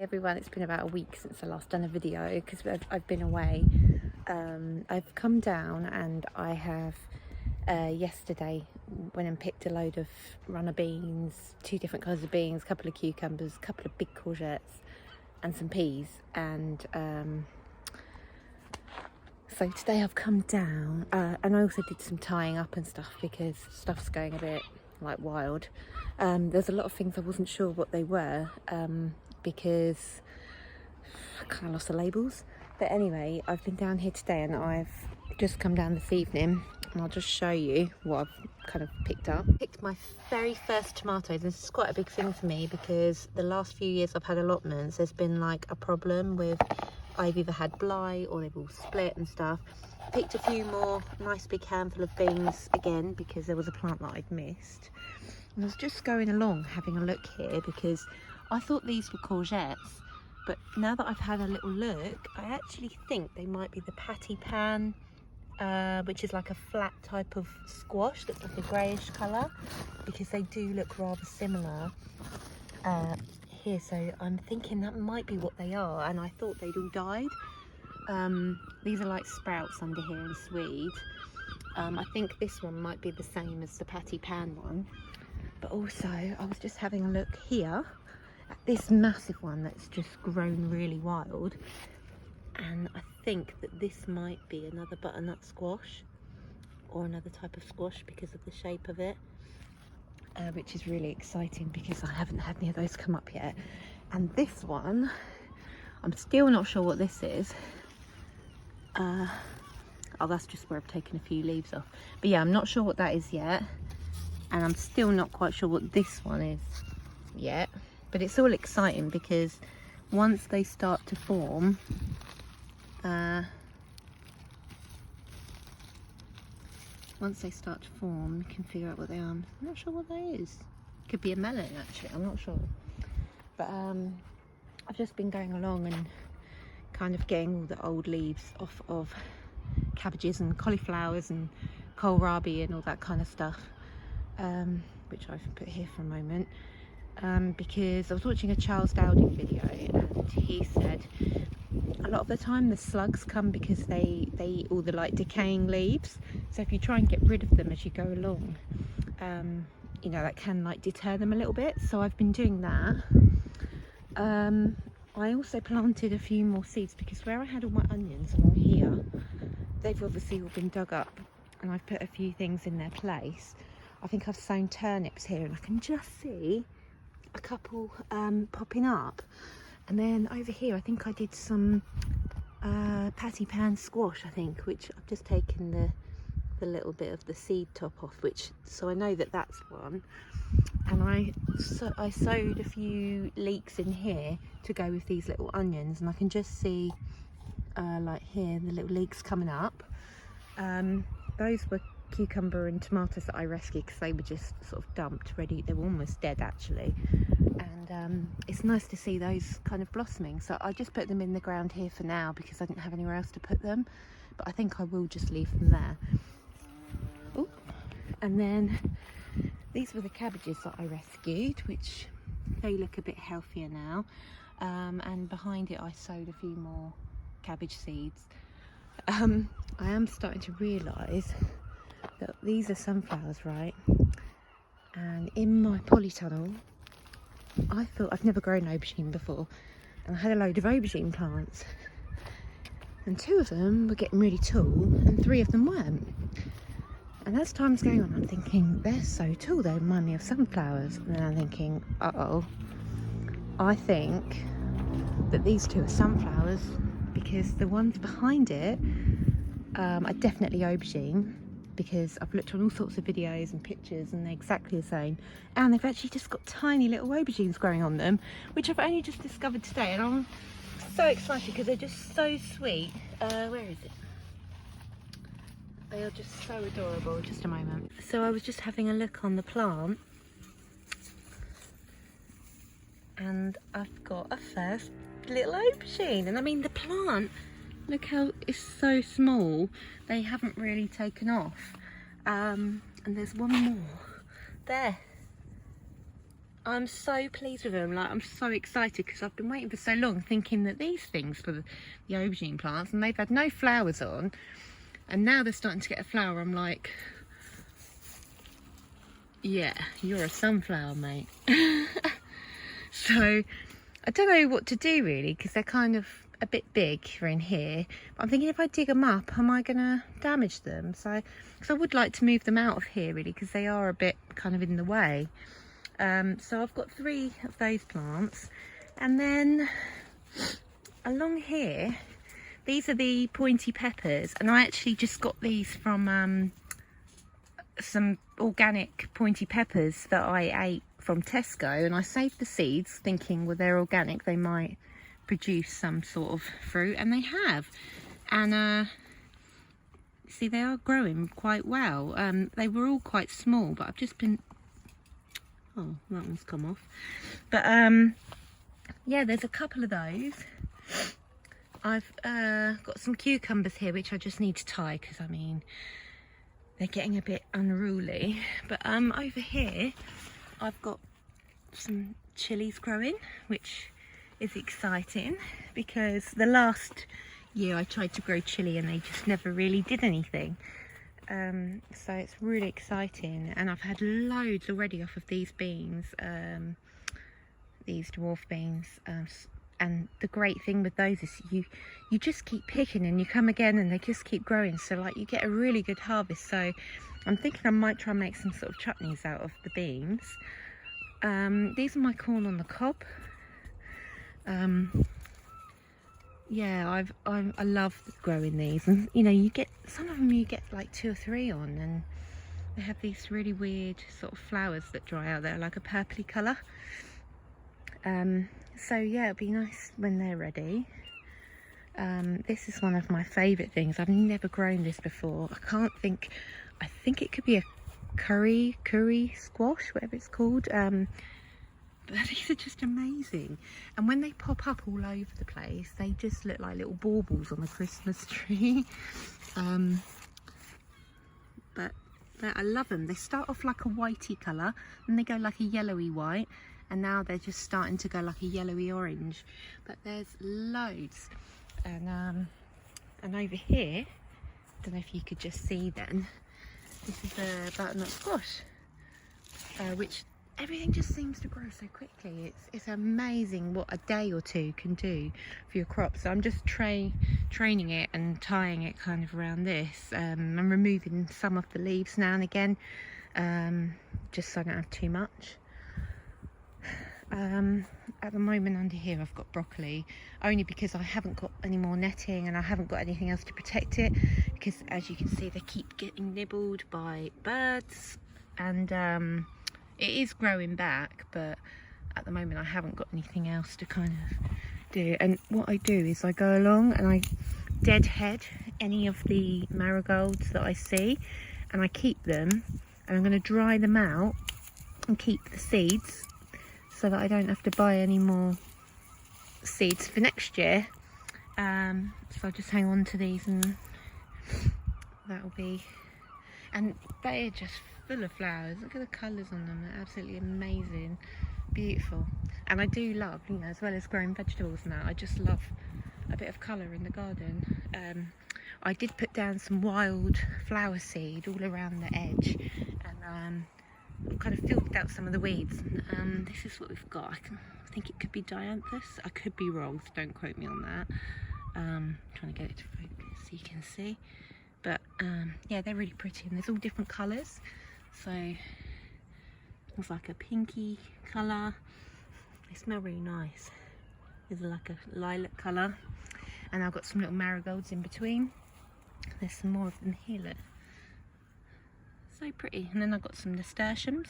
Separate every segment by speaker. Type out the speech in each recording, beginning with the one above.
Speaker 1: Everyone, it's been about a week since I last done a video because I've been away. I've come down and I have yesterday went and picked a load of runner beans, 2 different kinds of beans, a couple of cucumbers, a couple of big courgettes and some peas, and so today I've come down and I also did some tying up and stuff because stuff's going a bit like wild. There's a lot of things I wasn't sure what they were because I kind of lost the labels. But anyway, I've been down here today and I've just come down this evening and I'll just show you what I've kind of picked up. Picked my very first tomatoes. This is quite a big thing for me because the last few years I've had allotments, there's been like a problem with I've either had blight or they've all split and stuff. Picked a few more, nice big handful of beans again because there was a plant that I'd missed. And I was just going along having a look here because I thought these were courgettes, but now that I've had a little look, I actually think they might be the patty pan, which is like a flat type of squash that's like a greyish colour, because they do look rather similar here. So I'm thinking that might be what they are, and I thought they'd all died. These are like sprouts under here in Swede. I think this one might be the same as the patty pan one, but also I was just having a look here at this massive one that's just grown really wild, and I think that this might be another butternut squash or another type of squash because of the shape of it, which is really exciting because I haven't had any of those come up yet. And this one, I'm still not sure what this is. Oh, that's just where I've taken a few leaves off. But yeah, I'm not sure what that is yet, and I'm still not quite sure what this one is yet. But it's all exciting because once they start to form, you can figure out what they are. I'm not sure what that is. Could be a melon actually, I'm not sure. But I've just been going along and kind of getting all the old leaves off of cabbages and cauliflowers and kohlrabi and all that kind of stuff, which I've put here for a moment, because I was watching a Charles Dowding video and he said a lot of the time the slugs come because they eat all the like decaying leaves. So if you try and get rid of them as you go along, you know, that can like deter them a little bit. So I've been doing that. I also planted a few more seeds because where I had all my onions along here, they've obviously all been dug up, and I've put a few things in their place. I think I've sown turnips here and I can just see a couple popping up. And then over here I think I did some patty pan squash, I think, which I've just taken the little bit of the seed top off, which, so I know that that's one. And I sowed a few leeks in here to go with these little onions, and I can just see like here the little leeks coming up. Those were cucumber and tomatoes that I rescued because they were just sort of dumped ready. They were almost dead actually, and it's nice to see those kind of blossoming. So I just put them in the ground here for now because I didn't have anywhere else to put them, but I think I will just leave them there. Ooh. And then these were the cabbages that I rescued, which they look a bit healthier now, and behind it I sowed a few more cabbage seeds. I am starting to realise that these are sunflowers, right? And in my polytunnel, I thought, I've never grown aubergine before, and I had a load of aubergine plants, and 2 of them were getting really tall and 3 of them weren't. And as time's going on, I'm thinking, they're so tall, they remind me of sunflowers. And then I'm thinking, uh-oh, I think that these 2 are sunflowers, because the ones behind it are definitely aubergine, because I've looked on all sorts of videos and pictures and they're exactly the same. And they've actually just got tiny little aubergines growing on them, which I've only just discovered today. And I'm so excited because they're just so sweet. Where is it? They are just so adorable. Just a moment. So I was just having a look on the plant, and I've got a first little aubergine. And I mean, the plant, look how it's so small. They haven't really taken off. And there's one more there. I'm so pleased with them. Like, I'm so excited because I've been waiting for so long thinking that these things were the aubergine plants, and they've had no flowers on, and now they're starting to get a flower. I'm like, yeah, you're a sunflower, mate. So I don't know what to do really, because they're kind of a bit big in here. But I'm thinking, if I dig them up, am I gonna damage them? So, because I would like to move them out of here really, because they are a bit kind of in the way. So I've got 3 of those plants, and then along here, these are the pointy peppers, and I actually just got these from some organic pointy peppers that I ate from Tesco, and I saved the seeds thinking, well, they're organic, they might produce some sort of fruit, and they have. And see, they are growing quite well. They were all quite small, but I've just been, oh, that one's come off. But yeah, there's a couple of those. I've got some cucumbers here which I just need to tie, because I mean, they're getting a bit unruly. But over here I've got some chilies growing, which is exciting, because the last year I tried to grow chili and they just never really did anything. So it's really exciting, and I've had loads already off of these beans, these dwarf beans. And the great thing with those is you just keep picking, and you come again and they just keep growing, so like you get a really good harvest. So I'm thinking I might try and make some sort of chutneys out of the beans. These are my corn on the cob. Yeah, I love growing these, and you know, you get some of them, you get like 2 or 3 on, and they have these really weird sort of flowers that dry out. They're like a purpley colour. So yeah, it'll be nice when they're ready. This is one of my favourite things. I've never grown this before. I think it could be a curry squash, whatever it's called. But these are just amazing, and when they pop up all over the place, they just look like little baubles on the Christmas tree. But I love them. They start off like a whitey colour, and they go like a yellowy white, and now they're just starting to go like a yellowy orange. But there's loads. And over here, I don't know if you could just see then, this is a butternut squash, which everything just seems to grow so quickly. It's amazing what a day or 2 can do for your crop. So I'm just training it and tying it kind of around this. I'm removing some of the leaves now and again, just so I don't have too much. At the moment under here I've got broccoli, only because I haven't got any more netting and I haven't got anything else to protect it, because as you can see they keep getting nibbled by birds, and it is growing back, but at the moment I haven't got anything else to kind of do. And what I do is I go along and I deadhead any of the marigolds that I see, and I keep them, and I'm going to dry them out and keep the seeds, so that I don't have to buy any more seeds for next year. So I'll just hang on to these, and that'll be, and they're just full of flowers. Look at the colours on them, they're absolutely amazing, beautiful. And I do love, you know, as well as growing vegetables now, I just love a bit of colour in the garden. I did put down some wild flower seed all around the edge, and kind of filled out some of the weeds. This is what we've got. I think it could be dianthus. I could be wrong, so don't quote me on that. Trying to get it to focus so you can see. But yeah, they're really pretty, and there's all different colours. So it's like a pinky colour. They smell really nice. There's like a lilac colour, and I've got some little marigolds in between. There's some more of them here, look. So pretty. And then I've got some nasturtiums,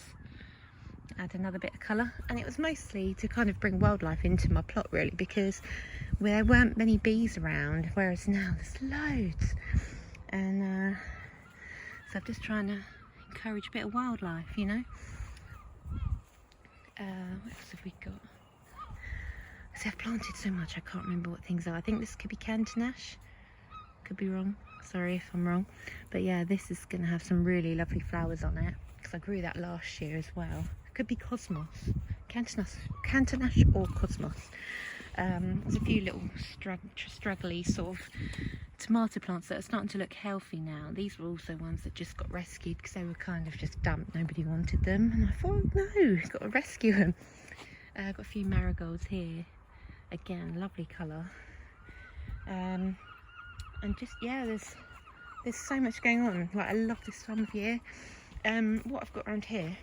Speaker 1: add another bit of colour, and it was mostly to kind of bring wildlife into my plot really, because there weren't many bees around, whereas now there's loads. And so I'm just trying to encourage a bit of wildlife, you know. What else have we got? See, I've planted so much I can't remember what things are. I think this could be Cantonache, could be wrong, sorry if I'm wrong. But yeah, this is going to have some really lovely flowers on it, because I grew that last year as well. It could be Cosmos, Cantonash or Cosmos. There's a few little straggly sort of tomato plants that are starting to look healthy now. These were also ones that just got rescued because they were kind of just dumped. Nobody wanted them, and I thought, no, got to rescue them. I've got a few marigolds here. Again, lovely colour. And just, yeah, there's so much going on. Like, I love this time of year. What I've got around here,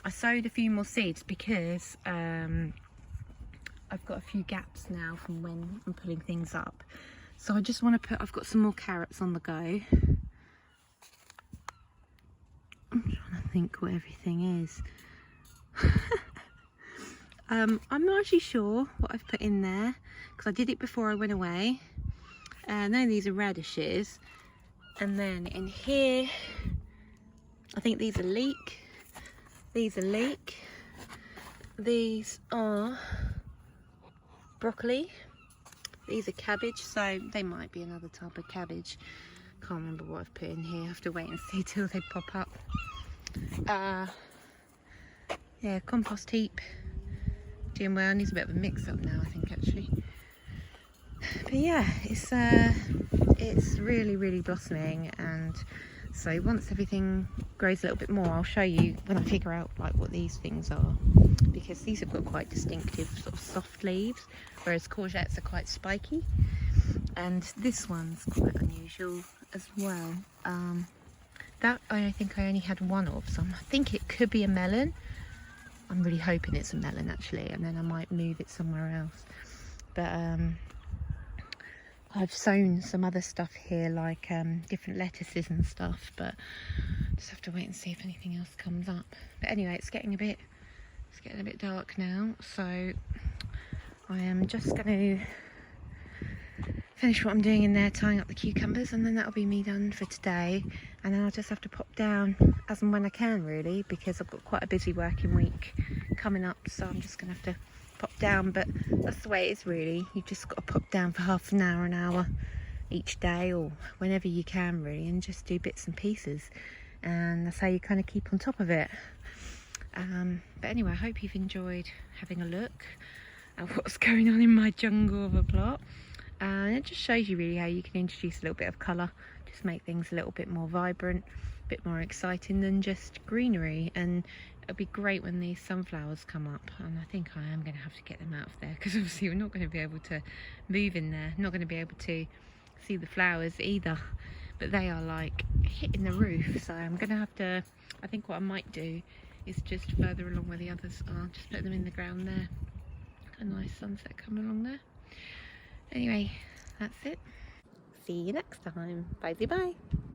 Speaker 1: I sowed a few more seeds because I've got a few gaps now from when I'm pulling things up. So I just want to I've got some more carrots on the go. I'm trying to think what everything is. I'm not actually sure what I've put in there because I did it before I went away. No, these are radishes. And then in here, I think these are leek. These are leek. These are broccoli. These are cabbage, so they might be another type of cabbage. Can't remember what I've put in here. I have to wait and see till they pop up. Yeah, compost heap. Doing well. Needs a bit of a mix up now, I think, actually. But yeah, it's really blossoming, and so once everything grows a little bit more, I'll show you when I figure out like what these things are, because these have got quite distinctive sort of soft leaves, whereas courgettes are quite spiky, and this one's quite unusual as well. That I think I only had one of, so I think it could be a melon. I'm really hoping it's a melon actually, and then I might move it somewhere else. But I've sown some other stuff here, like different lettuces and stuff, but just have to wait and see if anything else comes up. But anyway, it's getting a bit dark now, so I am just going to finish what I'm doing in there, tying up the cucumbers, and then that'll be me done for today. And then I'll just have to pop down as and when I can, really, because I've got quite a busy working week coming up, so I'm just going to have to pop down. But that's the way it is, really. You've just got to pop down for half an hour each day, or whenever you can, really, and just do bits and pieces, and that's how you kind of keep on top of it. But anyway, I hope you've enjoyed having a look at what's going on in my jungle of a plot, and it just shows you really how you can introduce a little bit of colour, just make things a little bit more vibrant, a bit more exciting than just greenery. And it'll be great when these sunflowers come up, and I think I am going to have to get them out of there, because obviously we're not going to be able to move in there, not going to be able to see the flowers either, but they are like hitting the roof. So I'm going to have to, I think what I might do is just further along where the others are, just put them in the ground there. Got a nice sunset coming along there. Anyway, that's it. See you next time. Bye bye.